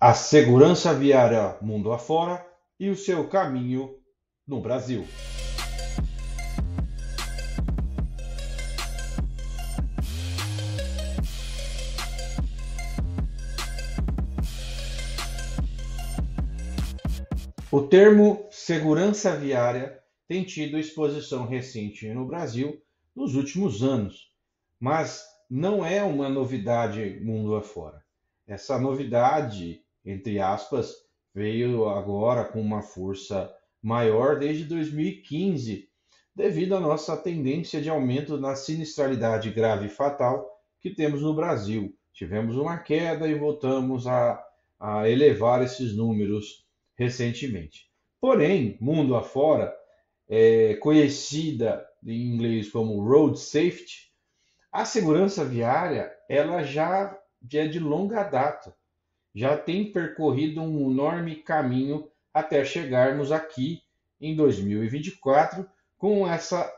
A segurança viária mundo afora e o seu caminho no Brasil. O termo segurança viária tem tido exposição recente no Brasil nos últimos anos, mas não é uma novidade mundo afora. Essa novidade, entre aspas, veio agora com uma força maior desde 2015, devido à nossa tendência de aumento na sinistralidade grave e fatal que temos no Brasil. Tivemos uma queda e voltamos a elevar esses números recentemente. Porém, mundo afora, conhecida em inglês como road safety, a segurança viária ela já é de longa data, já tem percorrido um enorme caminho até chegarmos aqui em 2024 com essa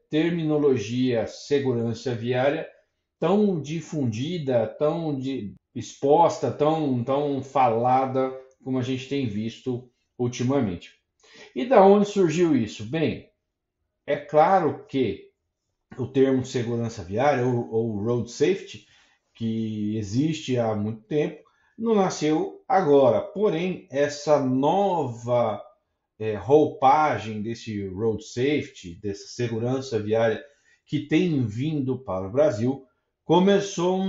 terminologia segurança viária tão difundida, exposta, tão falada como a gente tem visto ultimamente. E da onde surgiu isso? Bem, é claro que o termo segurança viária ou road safety, que existe há muito tempo, não nasceu agora. Porém, essa nova roupagem desse road safety, dessa segurança viária que tem vindo para o Brasil, começou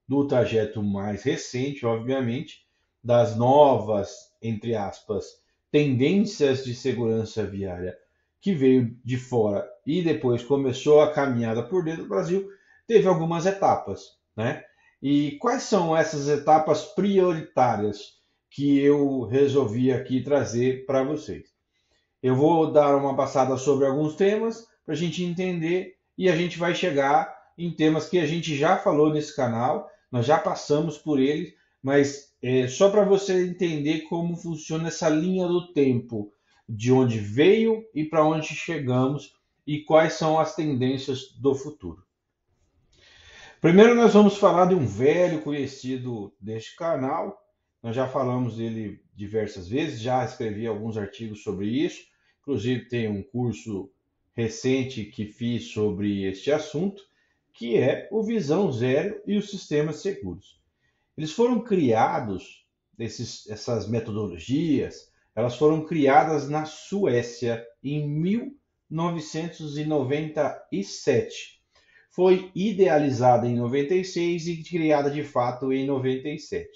do trajeto mais recente, obviamente, das novas, entre aspas, tendências de segurança viária que veio de fora e depois começou a caminhada por dentro do Brasil, teve algumas etapas, né? E quais são essas etapas prioritárias que eu resolvi aqui trazer para vocês? Eu vou dar uma passada sobre alguns temas para a gente entender e a gente vai chegar em temas que a gente já falou nesse canal, nós já passamos por eles, mas só para você entender como funciona essa linha do tempo, de onde veio e para onde chegamos e quais são as tendências do futuro. Primeiro nós vamos falar de um velho conhecido deste canal, nós já falamos dele diversas vezes, já escrevi alguns artigos sobre isso, inclusive tem um curso recente que fiz sobre este assunto, que é o Visão Zero e os sistemas seguros. Eles foram criados, essas metodologias, elas foram criadas na Suécia em 1997. Foi idealizada em 96 e criada de fato em 97.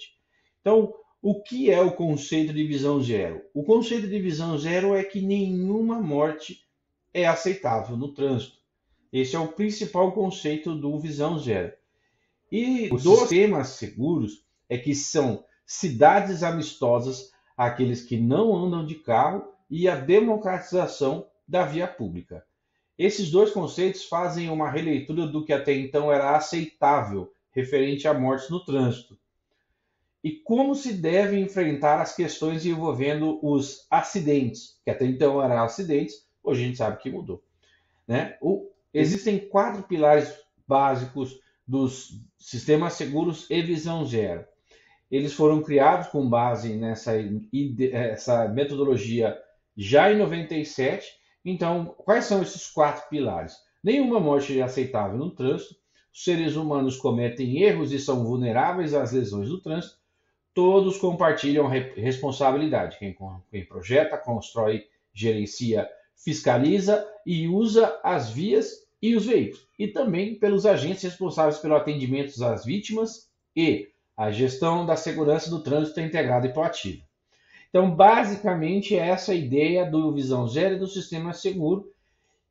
Então, o que é o conceito de visão zero? O conceito de visão zero é que nenhuma morte é aceitável no trânsito. Esse é o principal conceito do visão zero. E os sistemas seguros é que são cidades amistosas, aqueles que não andam de carro, e a democratização da via pública. Esses dois conceitos fazem uma releitura do que até então era aceitável referente a mortes no trânsito. E como se deve enfrentar as questões envolvendo os acidentes, que até então eram acidentes, hoje a gente sabe que mudou. Né? Existem 4 pilares básicos dos sistemas seguros e visão zero. Eles foram criados com base nessa metodologia já em 97. Então, quais são esses 4 pilares? Nenhuma morte é aceitável no trânsito, os seres humanos cometem erros e são vulneráveis às lesões do trânsito, todos compartilham responsabilidade. Quem projeta, constrói, gerencia, fiscaliza e usa as vias e os veículos. E também pelos agentes responsáveis pelo atendimento às vítimas e a gestão da segurança do trânsito integrada e proativa. Então, basicamente, é essa ideia do Visão Zero e do sistema seguro,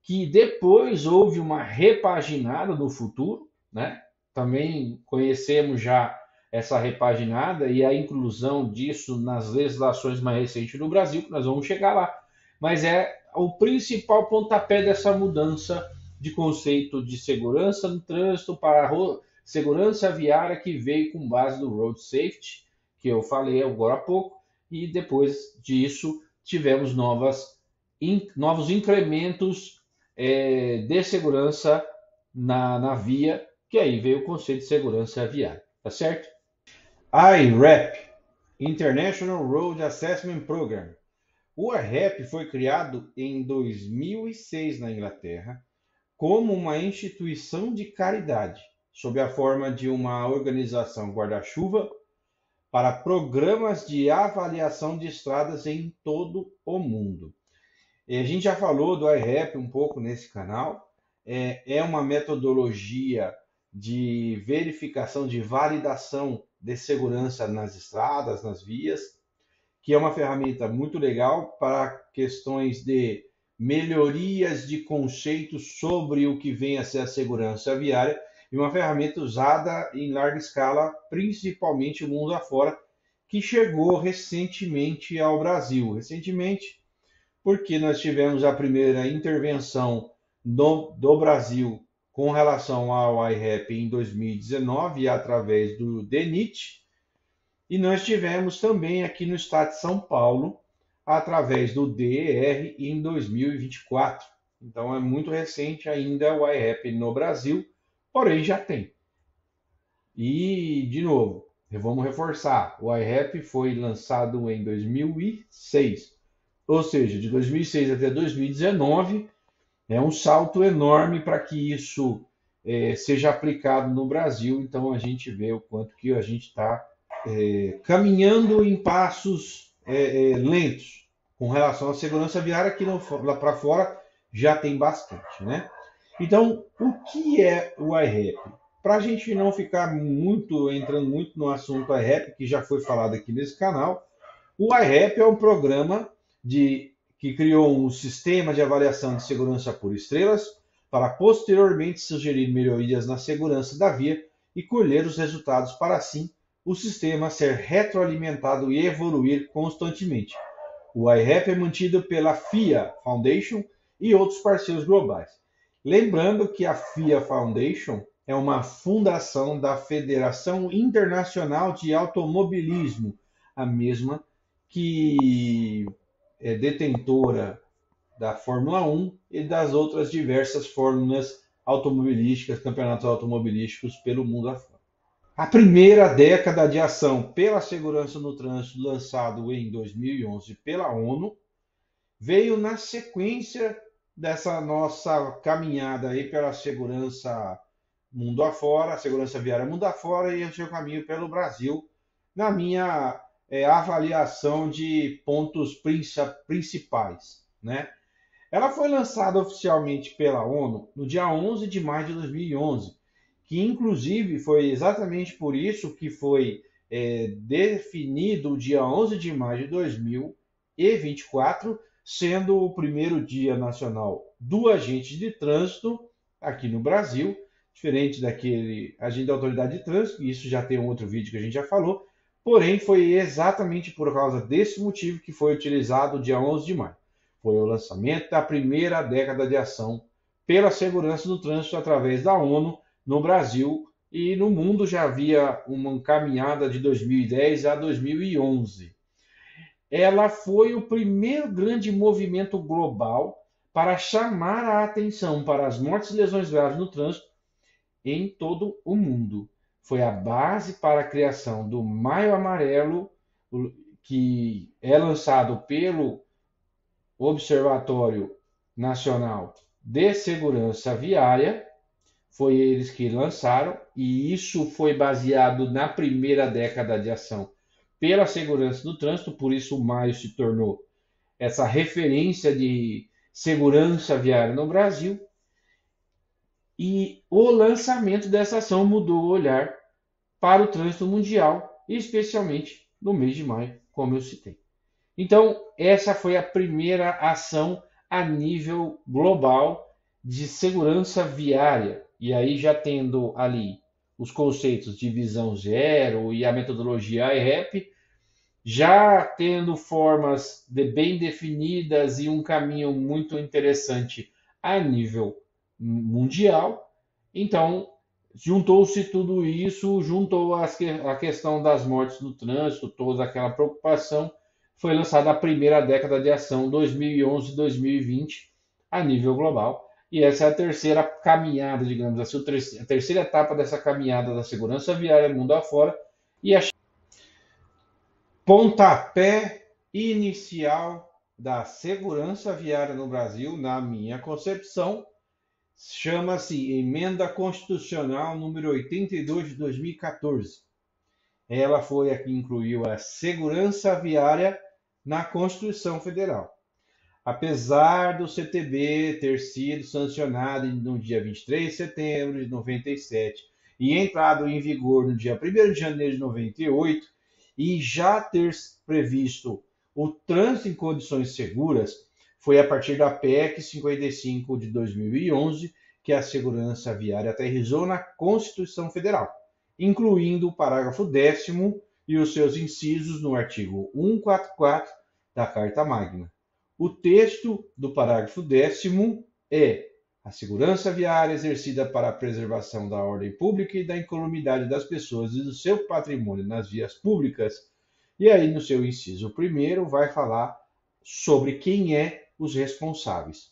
que depois houve uma repaginada no futuro, né? Também conhecemos já essa repaginada e a inclusão disso nas legislações mais recentes do Brasil, que nós vamos chegar lá. Mas é o principal pontapé dessa mudança de conceito de segurança no trânsito para a segurança viária que veio com base no road safety, que eu falei agora há pouco, e depois disso tivemos novos incrementos de segurança na via, que aí veio o conceito de segurança viária, tá certo? IRAP, International Road Assessment Program. O IRAP foi criado em 2006 na Inglaterra como uma instituição de caridade, sob a forma de uma organização guarda-chuva para programas de avaliação de estradas em todo o mundo. E a gente já falou do IRAP um pouco nesse canal. É uma metodologia de verificação, de validação de segurança nas estradas, nas vias, que é uma ferramenta muito legal para questões de melhorias de conceitos sobre o que vem a ser a segurança viária, e uma ferramenta usada em larga escala, principalmente no mundo afora, que chegou recentemente ao Brasil. Recentemente, porque nós tivemos a primeira intervenção do Brasil com relação ao IRAP em 2019, através do DENIT, e nós tivemos também aqui no estado de São Paulo, através do DER em 2024. Então é muito recente ainda o IRAP no Brasil, porém já tem. E, de novo, vamos reforçar, o IRAP foi lançado em 2006, ou seja, de 2006 até 2019, é um salto enorme para que isso seja aplicado no Brasil. Então a gente vê o quanto que a gente está caminhando em passos lentos com relação à segurança viária, que lá para fora já tem bastante, né? Então, o que é o IRAP? Para a gente não ficar entrando muito no assunto IRAP, que já foi falado aqui nesse canal, o IRAP é um programa que criou um sistema de avaliação de segurança por estrelas para posteriormente sugerir melhorias na segurança da via e colher os resultados para assim o sistema ser retroalimentado e evoluir constantemente. O IRAP é mantido pela FIA Foundation e outros parceiros globais. Lembrando que a FIA Foundation é uma fundação da Federação Internacional de Automobilismo, a mesma que é detentora da Fórmula 1 e das outras diversas fórmulas automobilísticas, campeonatos automobilísticos pelo mundo afora. A primeira década de ação pela segurança no trânsito, lançado em 2011 pela ONU, veio na sequência dessa nossa caminhada aí pela segurança mundo afora, segurança viária mundo afora, e o seu caminho pelo Brasil, na minha avaliação de pontos principais, né? Ela foi lançada oficialmente pela ONU no dia 11 de maio de 2011, que inclusive foi exatamente por isso que foi definido o dia 11 de maio de 2024, sendo o primeiro dia nacional do agente de trânsito aqui no Brasil, diferente daquele agente da autoridade de trânsito, isso já tem um outro vídeo que a gente já falou, porém foi exatamente por causa desse motivo que foi utilizado o dia 11 de maio. Foi o lançamento da primeira década de ação pela segurança do trânsito através da ONU no Brasil, e no mundo já havia uma caminhada de 2010 a 2011. Ela foi o primeiro grande movimento global para chamar a atenção para as mortes e lesões graves no trânsito em todo o mundo. Foi a base para a criação do Maio Amarelo, que é lançado pelo Observatório Nacional de Segurança Viária. Foi eles que lançaram, e isso foi baseado na primeira década de ação pela segurança do trânsito, por isso o maio se tornou essa referência de segurança viária no Brasil. E o lançamento dessa ação mudou o olhar para o trânsito mundial, especialmente no mês de maio, como eu citei. Então, essa foi a primeira ação a nível global de segurança viária. E aí, já tendo ali os conceitos de visão zero e a metodologia IRAP, já tendo formas bem definidas e um caminho muito interessante a nível mundial. Então, juntou-se tudo isso, juntou a questão das mortes no trânsito, toda aquela preocupação. Foi lançada a primeira década de ação, 2011-2020, a nível global. E essa é a terceira caminhada, digamos assim, a terceira etapa dessa caminhada da segurança viária mundo afora. E pontapé inicial da segurança viária no Brasil, na minha concepção, chama-se Emenda Constitucional número 82 de 2014. Ela foi a que incluiu a segurança viária na Constituição Federal. Apesar do CTB ter sido sancionado no dia 23 de setembro de 97 e entrado em vigor no dia 1º de janeiro de 98 e já ter previsto o trânsito em condições seguras, foi a partir da PEC 55 de 2011 que a segurança viária aterrissou na Constituição Federal, incluindo o parágrafo 10º e os seus incisos no artigo 144 da Carta Magna. O texto do parágrafo 10º é: a segurança viária exercida para a preservação da ordem pública e da incolumidade das pessoas e do seu patrimônio nas vias públicas. E aí, no seu inciso primeiro, vai falar sobre quem é os responsáveis.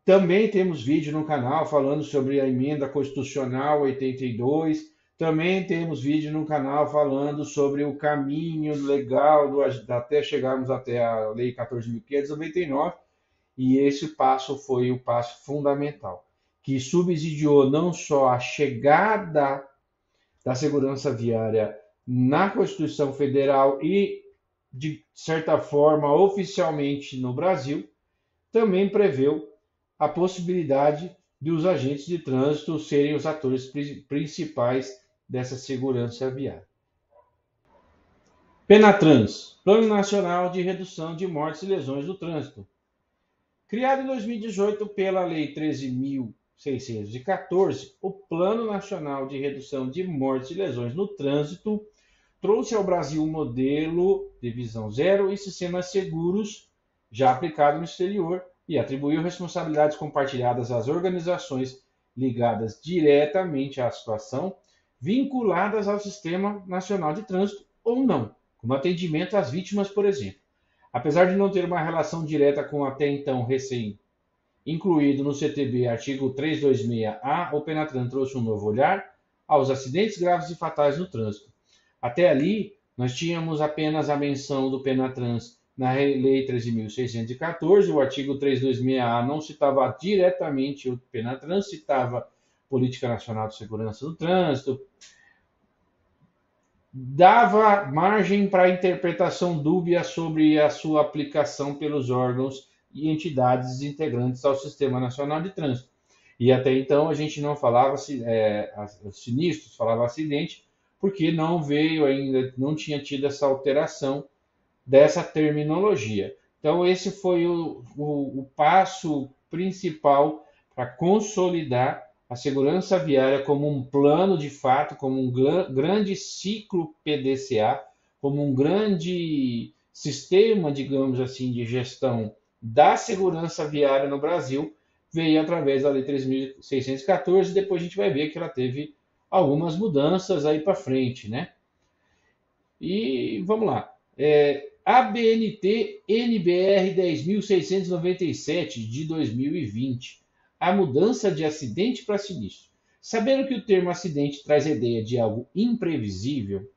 Também temos vídeo no canal falando sobre a emenda constitucional 82. Também temos vídeo no canal falando sobre o caminho legal até chegarmos até a Lei 14.599. E esse passo foi o passo fundamental, que subsidiou não só a chegada da segurança viária na Constituição Federal e, de certa forma, oficialmente no Brasil, também preveu a possibilidade de os agentes de trânsito serem os atores principais dessa segurança viária. Penatrans, Plano Nacional de Redução de Mortes e Lesões no Trânsito. Criado em 2018 pela Lei 13.614, o Plano Nacional de Redução de Mortes e Lesões no Trânsito trouxe ao Brasil um modelo de visão zero e sistemas seguros já aplicado no exterior e atribuiu responsabilidades compartilhadas às organizações ligadas diretamente à situação, vinculadas ao Sistema Nacional de Trânsito ou não, como atendimento às vítimas, por exemplo. Apesar de não ter uma relação direta com o até então recém-incluído no CTB artigo 326A, o Penatran trouxe um novo olhar aos acidentes graves e fatais no trânsito. Até ali, nós tínhamos apenas a menção do Penatrans na Lei 13.614, o artigo 326A não citava diretamente o Penatrans, citava Política Nacional de Segurança do Trânsito, dava margem para interpretação dúbia sobre a sua aplicação pelos órgãos e entidades integrantes ao Sistema Nacional de Trânsito. E até então a gente não falava sinistros, falava acidente, porque não veio ainda, não tinha tido essa alteração dessa terminologia. Então esse foi o passo principal para consolidar a segurança viária como um plano de fato, como um grande ciclo PDCA, como um grande sistema, digamos assim, de gestão da segurança viária no Brasil, veio através da Lei 3.614, depois a gente vai ver que ela teve algumas mudanças aí para frente, né? E vamos lá. ABNT NBR 10.697 de 2020. A mudança de acidente para sinistro. Sabendo que o termo acidente traz a ideia de algo imprevisível,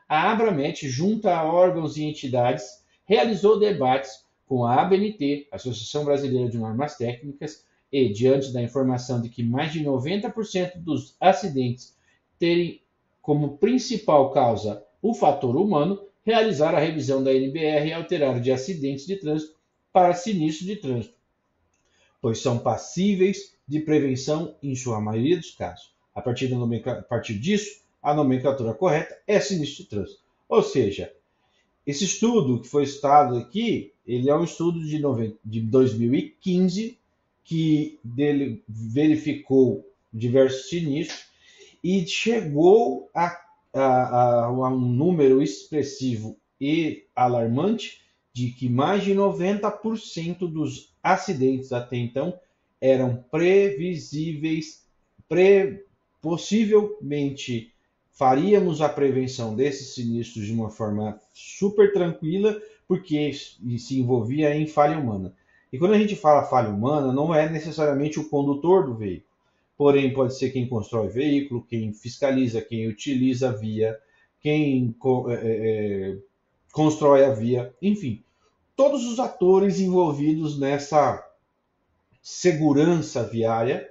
a Abramet, junto a órgãos e entidades, realizou debates com a ABNT, Associação Brasileira de Normas Técnicas, e, diante da informação de que mais de 90% dos acidentes terem como principal causa o fator humano, realizar a revisão da NBR e alterar de acidentes de trânsito para sinistro de trânsito, pois são passíveis de prevenção em sua maioria dos casos. A partir disso, a nomenclatura correta é sinistro de trânsito. Ou seja, esse estudo que foi citado aqui, ele é um estudo de 2015, que verificou diversos sinistros e chegou a um número expressivo e alarmante de que mais de 90% dos acidentes até então eram previsíveis, possivelmente faríamos a prevenção desses sinistros de uma forma super tranquila, porque se envolvia em falha humana. E quando a gente fala falha humana, não é necessariamente o condutor do veículo, porém pode ser quem constrói o veículo, quem fiscaliza, quem utiliza a via, quem constrói a via, enfim, todos os atores envolvidos nessa segurança viária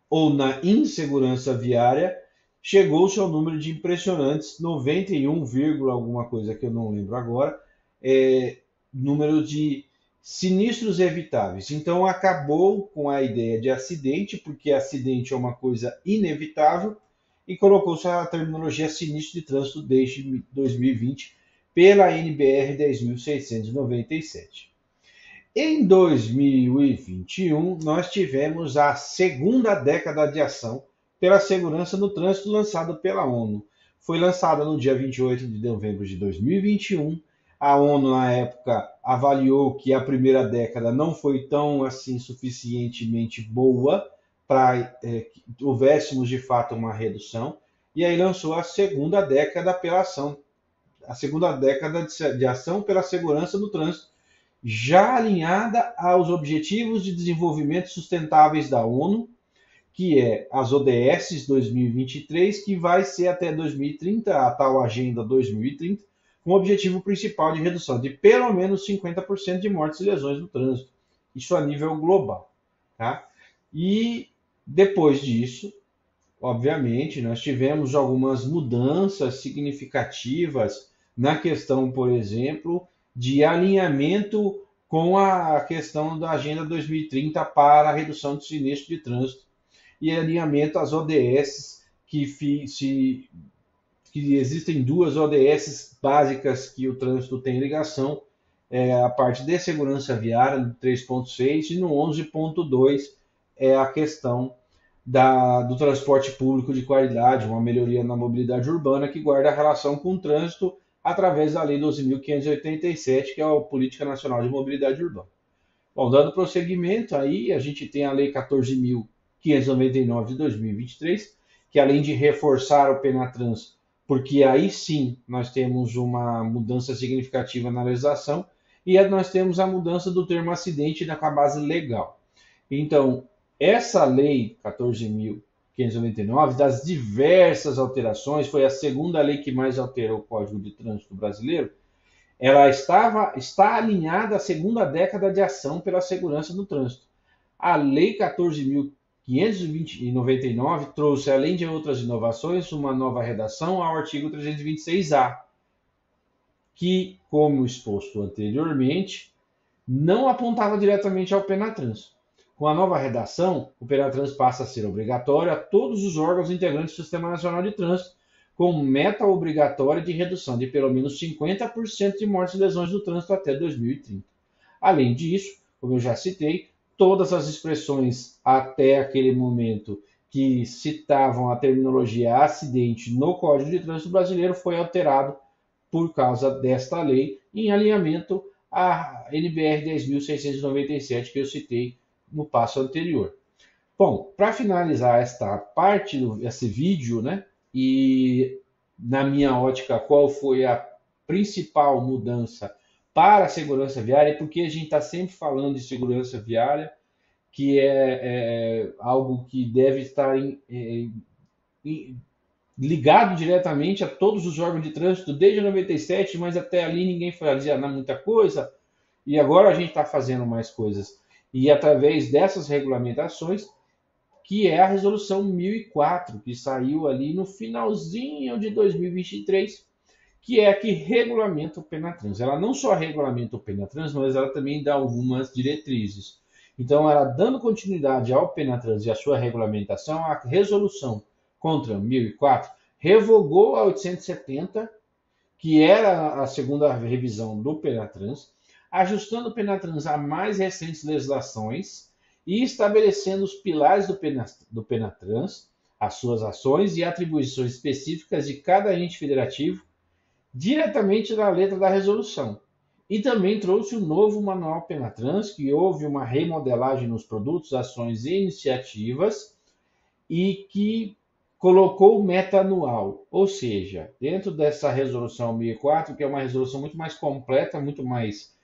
ou na insegurança viária, chegou-se ao número de impressionantes 91, alguma coisa que eu não lembro agora, número de sinistros evitáveis. Então acabou com a ideia de acidente, porque acidente é uma coisa inevitável, e colocou-se a terminologia sinistro de trânsito desde 2020 pela NBR 10.697. Em 2021, nós tivemos a segunda década de ação pela segurança no trânsito lançada pela ONU. Foi lançada no dia 28 de novembro de 2021. A ONU, na época, avaliou que a primeira década não foi tão assim suficientemente boa para que houvéssemos de fato uma redução, e aí lançou a segunda década pela ação, a segunda década de ação pela segurança no trânsito, já alinhada aos Objetivos de Desenvolvimento Sustentáveis da ONU, que é as ODS 2023, que vai ser até 2030, a tal Agenda 2030, com o objetivo principal de redução de pelo menos 50% de mortes e lesões no trânsito. Isso a nível global. Tá? E depois disso, obviamente, nós tivemos algumas mudanças significativas na questão, por exemplo, de alinhamento com a questão da Agenda 2030 para a redução de sinistro de trânsito e alinhamento às ODS, que existem duas ODS básicas que o trânsito tem ligação, a parte de segurança viária, no 3.6, e no 11.2 é a questão do transporte público de qualidade, uma melhoria na mobilidade urbana que guarda a relação com o trânsito através da Lei 12.587, que é a Política Nacional de Mobilidade Urbana. Bom, dando prosseguimento, aí a gente tem a Lei 14.599 de 2023, que além de reforçar o Penatrans, porque aí sim nós temos uma mudança significativa na legislação, e nós temos a mudança do termo acidente com a base legal. Então, essa lei 14.599, das diversas alterações, foi a segunda lei que mais alterou o Código de Trânsito brasileiro. Ela está alinhada à segunda década de ação pela segurança no trânsito. A lei 14.599 trouxe, além de outras inovações, uma nova redação ao artigo 326A, que, como exposto anteriormente, não apontava diretamente ao Penatrans. Com a nova redação, o Penatrans passa a ser obrigatório a todos os órgãos integrantes do Sistema Nacional de Trânsito, com meta obrigatória de redução de pelo menos 50% de mortes e lesões no trânsito até 2030. Além disso, como eu já citei, todas as expressões até aquele momento que citavam a terminologia acidente no Código de Trânsito brasileiro foi alterado por causa desta lei, em alinhamento à NBR 10.697 que eu citei no passo anterior. Bom, para finalizar esta parte desse vídeo, né, e na minha ótica, qual foi a principal mudança para a segurança viária, porque a gente está sempre falando de segurança viária, que é algo que deve estar ligado diretamente a todos os órgãos de trânsito desde 97, mas até ali ninguém fazia muita coisa, e agora a gente está fazendo mais coisas. E através dessas regulamentações, que é a Resolução 1004, que saiu ali no finalzinho de 2023, que é a que regulamenta o Penatrans. Ela não só regulamenta o Penatrans, mas ela também dá algumas diretrizes. Então, ela dando continuidade ao Penatrans e à sua regulamentação, a Resolução contra 1004 revogou a 870, que era a segunda revisão do Penatrans, ajustando o Penatrans a mais recentes legislações e estabelecendo os pilares do Penatrans, as suas ações e atribuições específicas de cada ente federativo, diretamente na letra da resolução. E também trouxe o novo Manual Penatrans, que houve uma remodelagem nos produtos, ações e iniciativas, e que colocou meta anual, ou seja, dentro dessa resolução 1004, que é uma resolução muito mais completa, muito mais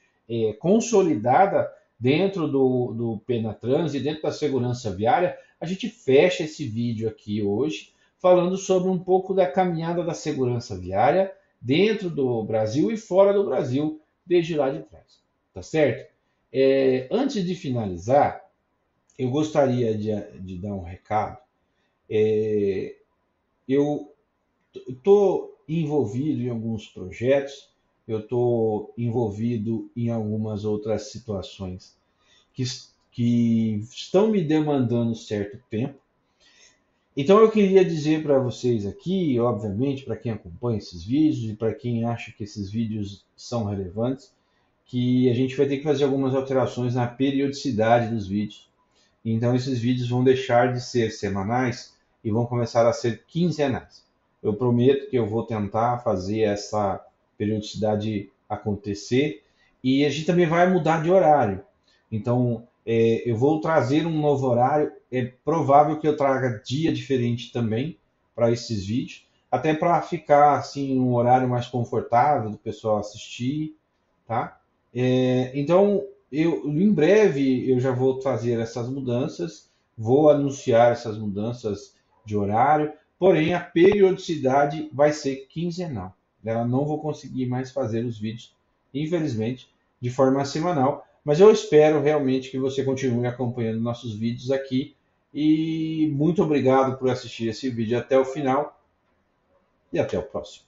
consolidada dentro do Penatrans e dentro da segurança viária, a gente fecha esse vídeo aqui hoje, falando sobre um pouco da caminhada da segurança viária dentro do Brasil e fora do Brasil, desde lá de trás. Tá certo? Antes de finalizar, eu gostaria de dar um recado. Eu estou envolvido em alguns projetos, eu estou envolvido em algumas outras situações que, que estão me demandando certo tempo. Então eu queria dizer para vocês aqui, obviamente, para quem acompanha esses vídeos e para quem acha que esses vídeos são relevantes, que a gente vai ter que fazer algumas alterações na periodicidade dos vídeos. Então esses vídeos vão deixar de ser semanais e vão começar a ser quinzenais. Eu prometo que eu vou tentar fazer essa periodicidade acontecer e a gente também vai mudar de horário. Então eu vou trazer um novo horário. É provável que eu traga dia diferente também para esses vídeos, até para ficar assim um horário mais confortável do pessoal assistir, tá? Então em breve eu já vou fazer essas mudanças, vou anunciar essas mudanças de horário, porém a periodicidade vai ser quinzenal. Eu não vou conseguir mais fazer os vídeos, infelizmente, de forma semanal, mas eu espero realmente que você continue acompanhando nossos vídeos aqui e muito obrigado por assistir esse vídeo até o final e até o próximo.